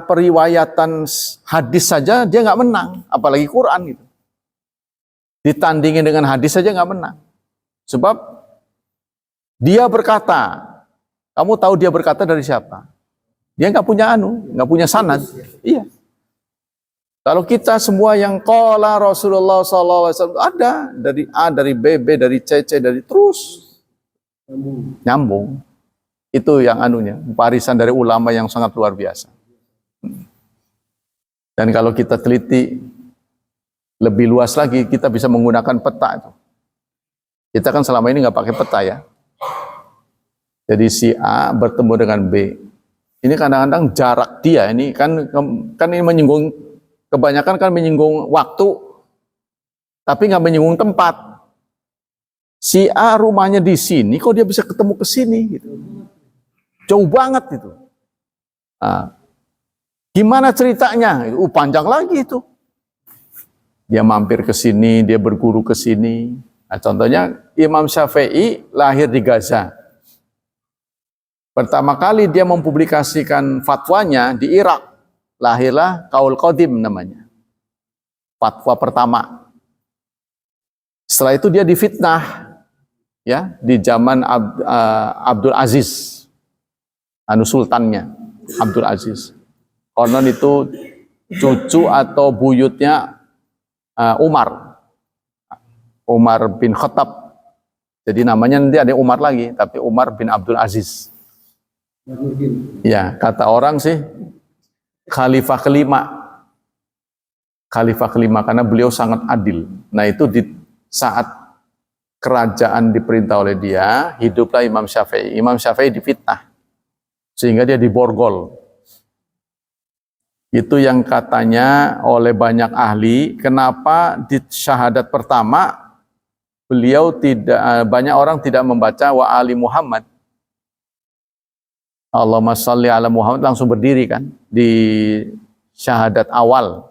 periwayatan hadis saja, dia nggak menang. Apalagi Quran gitu. Ditandingin dengan hadis saja nggak menang. Sebab dia berkata, kamu tahu dia berkata dari siapa? Dia nggak punya nggak punya sanad. Iya. Kalau kita semua yang qala Rasulullah SAW ada dari A, dari B, dari C, dari terus nyambung. Itu yang warisan dari ulama yang sangat luar biasa. Dan kalau kita teliti lebih luas lagi, kita bisa menggunakan peta itu. Kita kan selama ini nggak pakai peta ya. Jadi si A bertemu dengan B. Ini kadang-kadang jarak dia ini kan ini menyinggung, kebanyakan kan menyinggung waktu, tapi nggak menyinggung tempat. Si A rumahnya di sini, kok dia bisa ketemu ke sini gitu. Jauh banget itu. Nah, gimana ceritanya? Panjang lagi itu. Dia mampir ke sini, dia berguru ke sini. Nah, contohnya Imam Syafi'i lahir di Gaza. Pertama kali dia mempublikasikan fatwanya di Irak. Lahirlah Qaul Qadim namanya. Fatwa pertama. Setelah itu dia difitnah ya di zaman Abdul Aziz. Sultannya Abdul Aziz. Konon itu cucu atau buyutnya Umar bin Khattab. Jadi namanya nanti ada Umar lagi, tapi Umar bin Abdul Aziz. Ya, kata orang sih khalifah kelima. Khalifah kelima karena beliau sangat adil. Nah itu di saat kerajaan diperintah oleh dia, hiduplah Imam Syafi'i. Imam Syafi'i difitnah. Sehingga dia diborgol. Itu yang katanya oleh banyak ahli, kenapa di syahadat pertama beliau banyak orang tidak membaca wa ali Muhammad. Allahumma sholli ala Muhammad langsung berdiri kan di syahadat awal.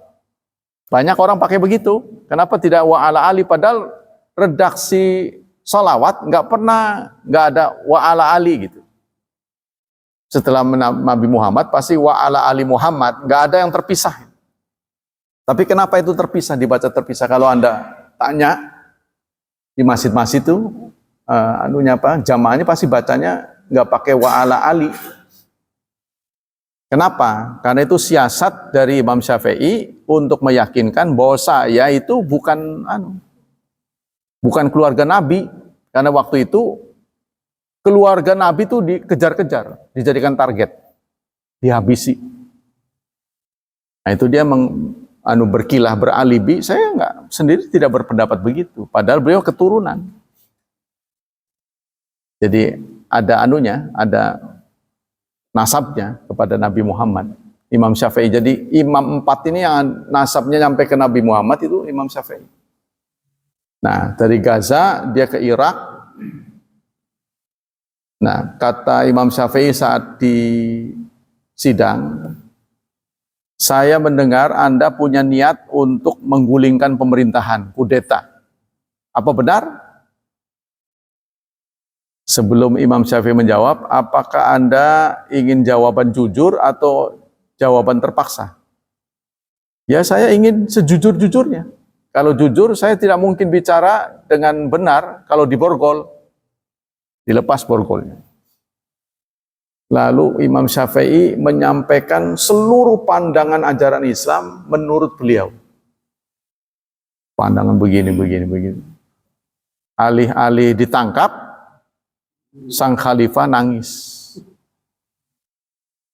Banyak orang pakai begitu. Kenapa tidak wa ala ali, padahal redaksi sholawat nggak ada wa ala ali gitu. Setelah Nabi Muhammad pasti wa ala ali Muhammad, nggak ada yang terpisah. Tapi kenapa itu terpisah, dibaca terpisah? Kalau Anda tanya di masjid-masjid itu jamaahnya pasti bacanya nggak pakai wa ala ali. Kenapa? Karena itu siasat dari Imam Syafi'i untuk meyakinkan bahwa saya itu bukan keluarga Nabi, karena waktu itu keluarga Nabi itu dikejar-kejar, dijadikan target, dihabisi. Nah itu dia berkilah, beralibi. Saya sendiri tidak berpendapat begitu, padahal beliau keturunan. Jadi ada ada nasabnya kepada Nabi Muhammad, Imam Syafi'i. Jadi imam 4 ini yang nasabnya sampai ke Nabi Muhammad itu Imam Syafi'i. Nah, dari Gaza dia ke Irak. Nah, kata Imam Syafi'i saat di sidang, saya mendengar Anda punya niat untuk menggulingkan pemerintahan, kudeta. Apa benar? Sebelum Imam Syafi'i menjawab, apakah Anda ingin jawaban jujur atau jawaban terpaksa? Ya, saya ingin sejujur-jujurnya. Kalau jujur, saya tidak mungkin bicara dengan benar kalau diborgol, dilepas borgolnya. Lalu Imam Syafi'i menyampaikan seluruh pandangan ajaran Islam menurut beliau. Pandangan begini. Alih-alih ditangkap, sang khalifah nangis.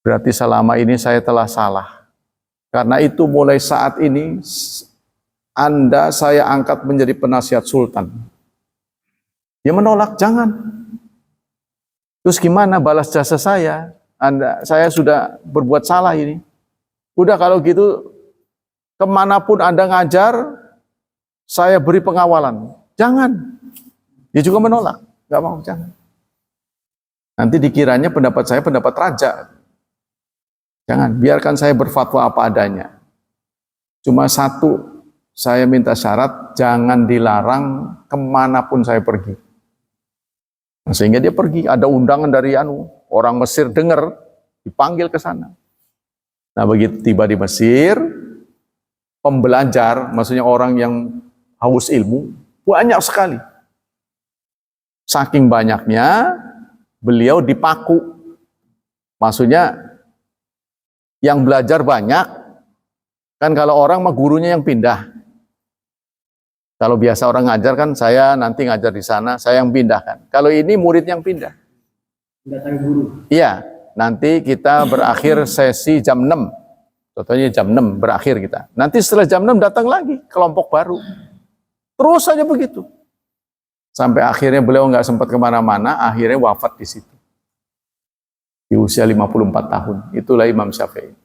Berarti selama ini saya telah salah. Karena itu mulai saat ini, Anda saya angkat menjadi penasihat sultan. Dia menolak, jangan. Terus gimana balas jasa saya? Saya sudah berbuat salah ini. Udah kalau gitu, kemanapun Anda ngajar, saya beri pengawalan. Jangan. Dia juga menolak. Gak mau, jangan. Nanti dikiranya pendapat saya pendapat raja. Jangan, biarkan saya berfatwa apa adanya. Cuma satu, saya minta syarat, jangan dilarang kemanapun saya pergi. Nah, sehingga dia pergi, ada undangan dari orang Mesir dengar, dipanggil ke sana. Nah begitu tiba di Mesir, pembelajar, maksudnya orang yang haus ilmu, banyak sekali. Saking banyaknya, beliau dipaku. Maksudnya, yang belajar banyak, kan kalau orang mah gurunya yang pindah. Kalau biasa orang ngajar kan, saya nanti ngajar di sana, saya yang pindahkan. Kalau ini murid yang pindah. Datang guru. Iya, nanti kita berakhir sesi jam 6. Contohnya jam 6 berakhir kita. Nanti setelah jam 6 datang lagi kelompok baru. Terus saja begitu. Sampai akhirnya beliau nggak sempat kemana-mana, akhirnya wafat di situ. Di usia 54 tahun. Itulah Imam Syafi'i.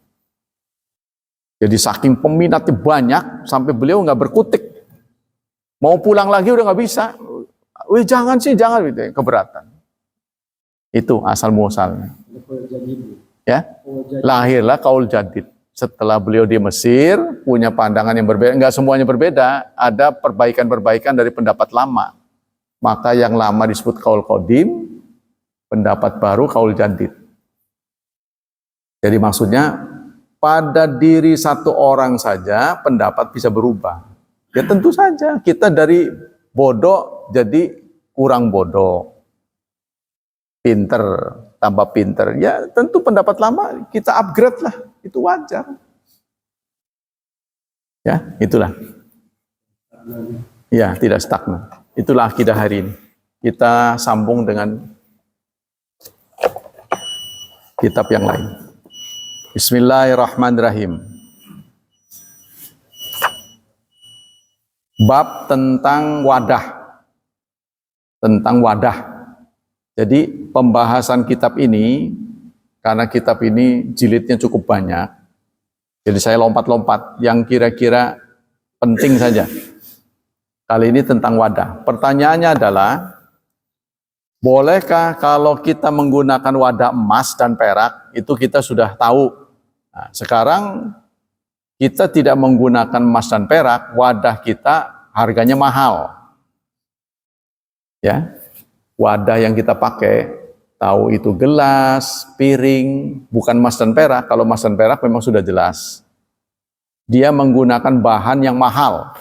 Jadi saking peminatnya banyak, sampai beliau nggak berkutik. Mau pulang lagi udah nggak bisa. Wih jangan gitu ya, keberatan. Itu asal muasalnya. Ya, lahirlah Qaul Jadid. Setelah beliau di Mesir punya pandangan yang berbeda, nggak semuanya berbeda. Ada perbaikan-perbaikan dari pendapat lama. Maka yang lama disebut Qaul Qadim, pendapat baru Qaul Jadid. Jadi maksudnya pada diri satu orang saja pendapat bisa berubah. Ya tentu saja, kita dari bodoh jadi kurang bodoh. Pinter, tambah pinter. Ya tentu pendapat lama kita upgrade lah, itu wajar. Ya, itulah. Ya, tidak stagnan. Itulah akidah hari ini. Kita sambung dengan kitab yang lain. Bismillahirrahmanirrahim. Bab tentang wadah. Tentang wadah. Jadi pembahasan kitab ini, karena kitab ini jilidnya cukup banyak, jadi saya lompat-lompat yang kira-kira penting saja. Kali ini tentang wadah. Pertanyaannya adalah, bolehkah kalau kita menggunakan wadah emas dan perak? Itu kita sudah tahu. Nah, sekarang kita tidak menggunakan emas dan perak, wadah kita harganya mahal. Ya, wadah yang kita pakai, tahu itu gelas, piring, bukan emas dan perak. Kalau emas dan perak memang sudah jelas. Dia menggunakan bahan yang mahal.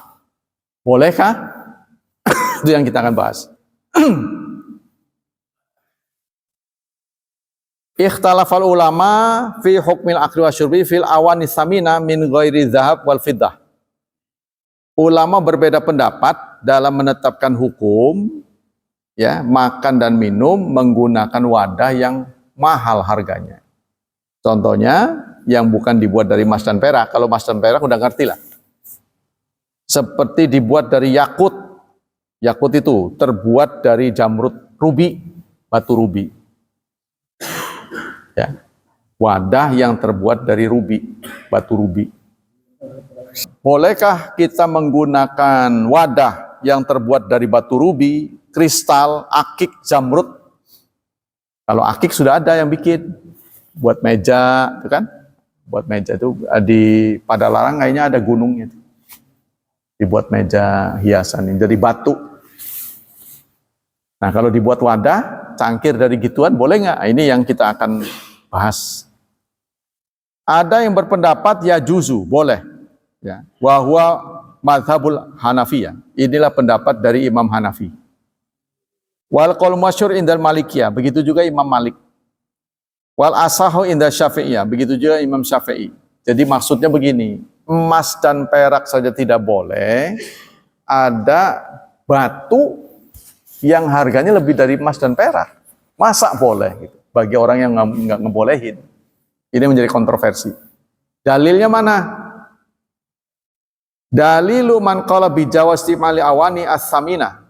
Bolehkah? Itu yang kita akan bahas. Ikhtalafal ulama fi hukmil akli wa syurbi fil awani samina min ghairi zahab wal fiddah. Ulama berbeda pendapat dalam menetapkan hukum ya, makan dan minum menggunakan wadah yang mahal harganya. Contohnya yang bukan dibuat dari emas dan perak. Kalau emas dan perak udah ngerti lah. Seperti dibuat dari yakut. Yakut itu terbuat dari jamrud rubi, batu rubi. Ya. Wadah yang terbuat dari rubi, batu rubi. Bolehkah kita menggunakan wadah yang terbuat dari batu rubi, kristal, akik, jamrud? Kalau akik sudah ada yang bikin. Buat meja, itu kan? Buat meja itu di Padalarang kayaknya ada gunungnya. Dibuat meja hiasan ini dari batu. Nah, kalau dibuat wadah, cangkir dari gituan, boleh nggak? Ini yang kita akan bahas. Ada yang berpendapat ya juzu, boleh. Ya. Wa huwa madhabul Hanafiyah. Inilah pendapat dari Imam Hanafi. Wal qaul masyhur indal Malikiyah, begitu juga Imam Malik. Wal asahu inda Syafi'iyah, begitu juga Imam Syafi'i. Jadi maksudnya begini, emas dan perak saja tidak boleh, ada batu yang harganya lebih dari emas dan perak. Masa boleh gitu? Bagi orang yang nggak ngebolehin. Ini menjadi kontroversi. Dalilnya mana? Dalilu man qala bi jawaz istimali awani as-saminah.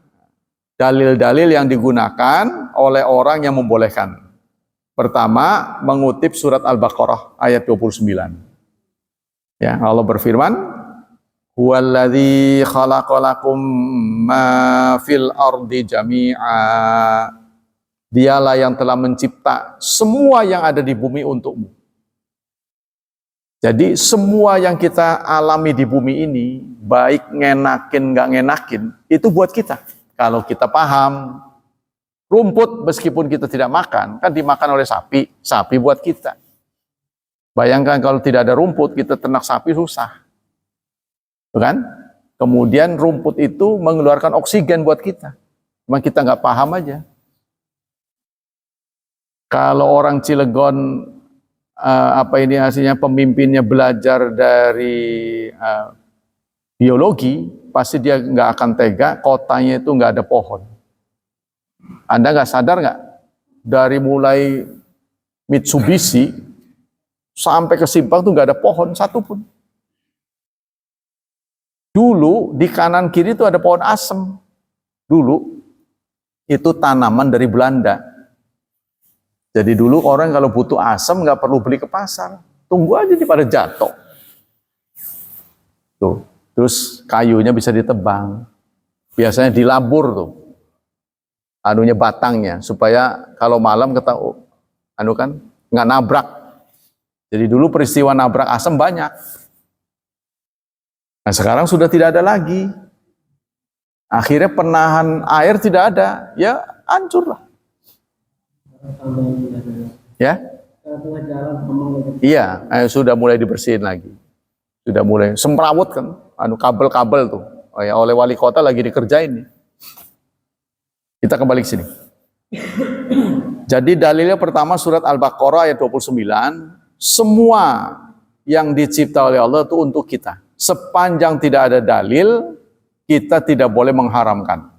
Dalil-dalil yang digunakan oleh orang yang membolehkan. Pertama, mengutip surat Al-Baqarah ayat 29. Ya, Allah berfirman, "Huwallazi khalaqalakum ma fil ardi jami'a." Dialah yang telah mencipta semua yang ada di bumi untukmu. Jadi semua yang kita alami di bumi ini, baik ngenakin nggak ngenakin, itu buat kita. Kalau kita paham, rumput meskipun kita tidak makan, kan dimakan oleh sapi, sapi buat kita. Bayangkan kalau tidak ada rumput, kita ternak sapi susah. Kan? Kemudian rumput itu mengeluarkan oksigen buat kita. Cuma kita nggak paham aja. Kalau orang Cilegon, hasilnya pemimpinnya belajar dari biologi, pasti dia nggak akan tega, kotanya itu nggak ada pohon. Anda nggak sadar nggak? Dari mulai Mitsubishi sampai ke Simpang tuh nggak ada pohon satupun. Dulu di kanan kiri itu ada pohon asem. Dulu itu tanaman dari Belanda. Jadi dulu orang kalau butuh asem nggak perlu beli ke pasar, tunggu aja pada jatuh. Tuh, terus kayunya bisa ditebang. Biasanya dilabur tuh, anunya batangnya supaya kalau malam ketahu, nggak nabrak. Jadi dulu peristiwa nabrak asem banyak. Nah sekarang sudah tidak ada lagi. Akhirnya penahan air tidak ada, ya hancurlah. Ya, iya, sudah mulai dibersihin lagi, sudah mulai semrawut kan, kabel-kabel tuh, oleh wali kota lagi dikerjain nih. Kita kembali ke sini. Jadi dalilnya pertama surat Al-Baqarah ayat 29, semua yang dicipta oleh Allah itu untuk kita. Sepanjang tidak ada dalil, kita tidak boleh mengharamkan.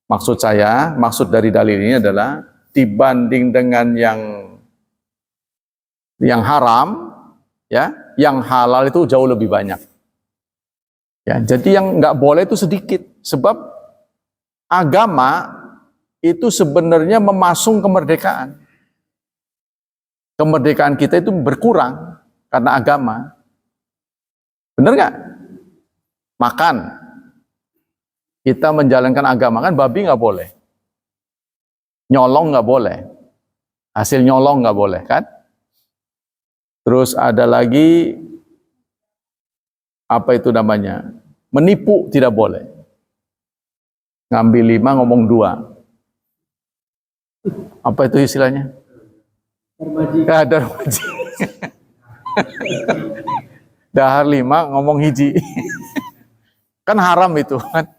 Maksud dari dalil ini adalah dibanding dengan yang haram, ya, yang halal itu jauh lebih banyak. Ya, jadi yang nggak boleh itu sedikit, sebab agama itu sebenarnya memasung kemerdekaan. Kemerdekaan kita itu berkurang karena agama. Benar nggak? Makan, kita menjalankan agama kan, babi nggak boleh. Nyolong nggak boleh, hasil nyolong nggak boleh kan? Terus ada lagi apa itu namanya? Menipu tidak boleh. Ngambil 5 ngomong 2. Apa itu istilahnya? Darmaji. Dahar 5 ngomong hiji. Kan haram itu kan.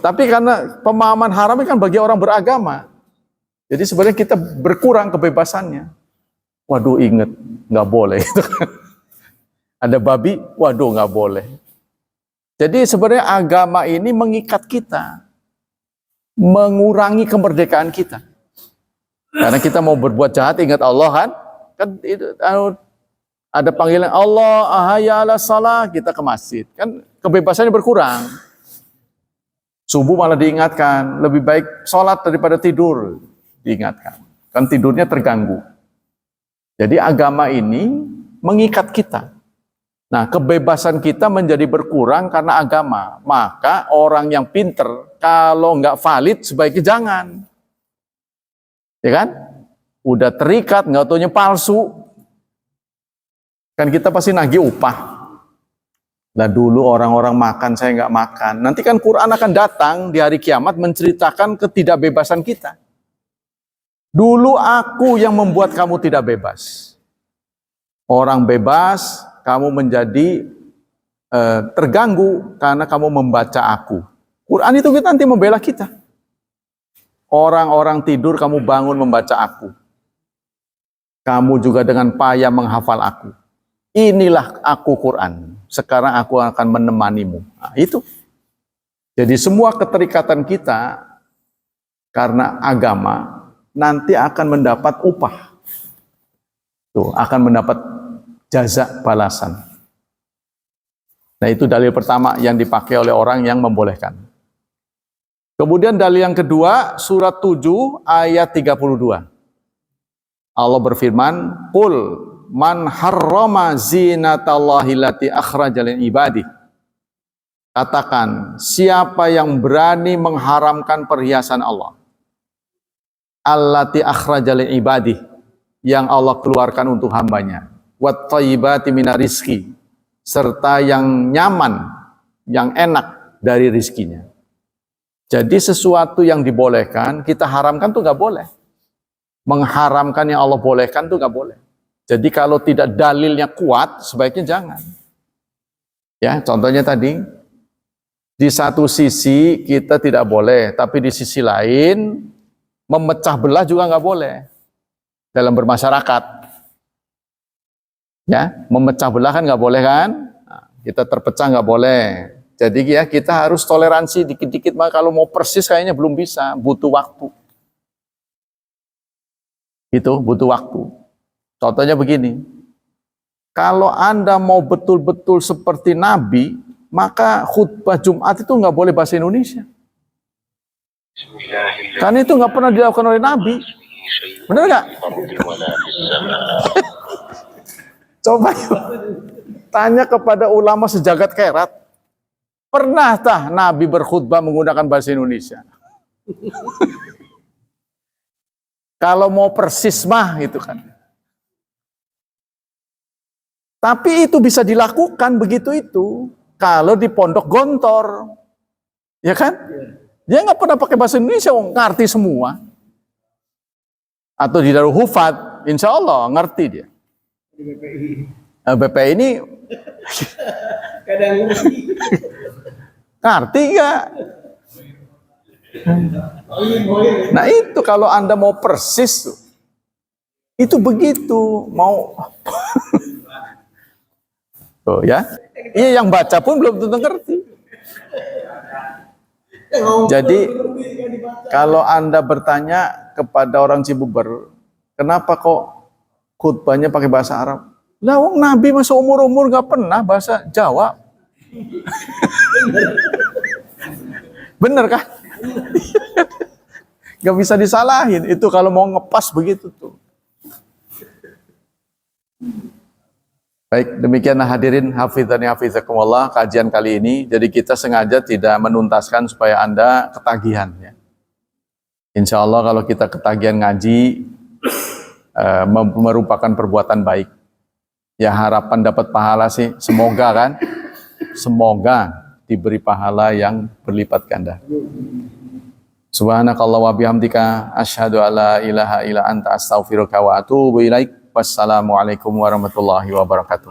Tapi karena pemahaman haram kan bagi orang beragama. Jadi sebenarnya kita berkurang kebebasannya. Waduh, inget, nggak boleh. Ada babi, waduh nggak boleh. Jadi sebenarnya agama ini mengikat kita. mengurangi kemerdekaan kita. Karena kita mau berbuat jahat, ingat Allah kan? Kan itu ada panggilan Allah, ahaya ala salah, kita ke masjid. Kan kebebasannya berkurang. Subuh malah diingatkan, lebih baik sholat daripada tidur, diingatkan. Kan tidurnya terganggu. Jadi agama ini mengikat kita. Nah, kebebasan kita menjadi berkurang karena agama. Maka orang yang pinter, kalau nggak valid, sebaiknya jangan. Ya kan? Udah terikat, nggak taunya palsu. Kan kita pasti nagih upah. Lah dulu orang-orang makan, saya nggak makan. Nanti kan Quran akan datang di hari kiamat menceritakan ketidakbebasan kita. Dulu aku yang membuat kamu tidak bebas. Orang bebas, kamu menjadi terganggu karena kamu membaca aku. Quran itu kita nanti membela kita. Orang-orang tidur, kamu bangun membaca aku. Kamu juga dengan payah menghafal aku. Inilah aku Quran. Sekarang aku akan menemanimu. Nah, itu. Jadi semua keterikatan kita karena agama nanti akan mendapat upah. Tuh, akan mendapat jaza balasan. Nah, itu dalil pertama yang dipakai oleh orang yang membolehkan. Kemudian dalil yang kedua, surat 7 ayat 32. Allah berfirman, "Qul man harrama zinatallahi lati akhraja lil ibadi." Katakan, siapa yang berani mengharamkan perhiasan Allah? Allati akhraja lil ibadi, yang Allah keluarkan untuk hambanya. Wat thayyibati minar rizki, serta yang nyaman, yang enak dari rizkinya. Jadi sesuatu yang dibolehkan, kita haramkan tuh nggak boleh. Mengharamkan yang Allah bolehkan tuh nggak boleh. Jadi kalau tidak dalilnya kuat, sebaiknya jangan. Ya, contohnya tadi, di satu sisi kita tidak boleh, tapi di sisi lain memecah belah juga nggak boleh dalam bermasyarakat. Ya, memecah belah kan nggak boleh kan? Nah, kita terpecah nggak boleh. Jadi ya kita harus toleransi dikit-dikit. Maka kalau mau persis kayaknya belum bisa, butuh waktu. Itu butuh waktu. Contohnya begini, kalau Anda mau betul-betul seperti Nabi, maka khutbah Jumat itu nggak boleh bahasa Indonesia. Karena itu nggak pernah dilakukan oleh Nabi. Benar nggak? Coba tanya kepada ulama sejagat khairat. Pernah tah Nabi berkhutbah menggunakan bahasa Indonesia? Kalau mau persis mah gitu kan. Tapi itu bisa dilakukan begitu itu. Kalau di pondok gontor. Ya kan? Dia nggak pernah pakai bahasa Indonesia, ngerti semua. Atau di Darul Hufat, insya Allah ngerti dia. BPI ini kadang ngerti nggak? Nah itu kalau Anda mau persis tuh, itu begitu mau. Tuh ya, iya yang baca pun belum tentu ngerti. Jadi kalau Anda bertanya kepada orang Cibuber, kenapa kok khutbahnya pakai bahasa Arab? Lah wong Nabi masa umur-umur nggak pernah bahasa Jawa. Bener kan? Gak bisa disalahin. Itu kalau mau ngepas begitu tuh. Baik, demikianlah hadirin hafizani hafizakumullah kajian kali ini. Jadi kita sengaja tidak menuntaskan supaya Anda ketagihan ya. Insya Allah kalau kita ketagihan ngaji merupakan perbuatan baik. Ya harapan dapat pahala sih, semoga kan. Semoga diberi pahala yang berlipat ganda. Subhanakallah wa bihamdika asyhadu alla ilaha illa anta astaghfiruka wa atubu ilaik. Wassalamualaikum warahmatullahi wabarakatuh.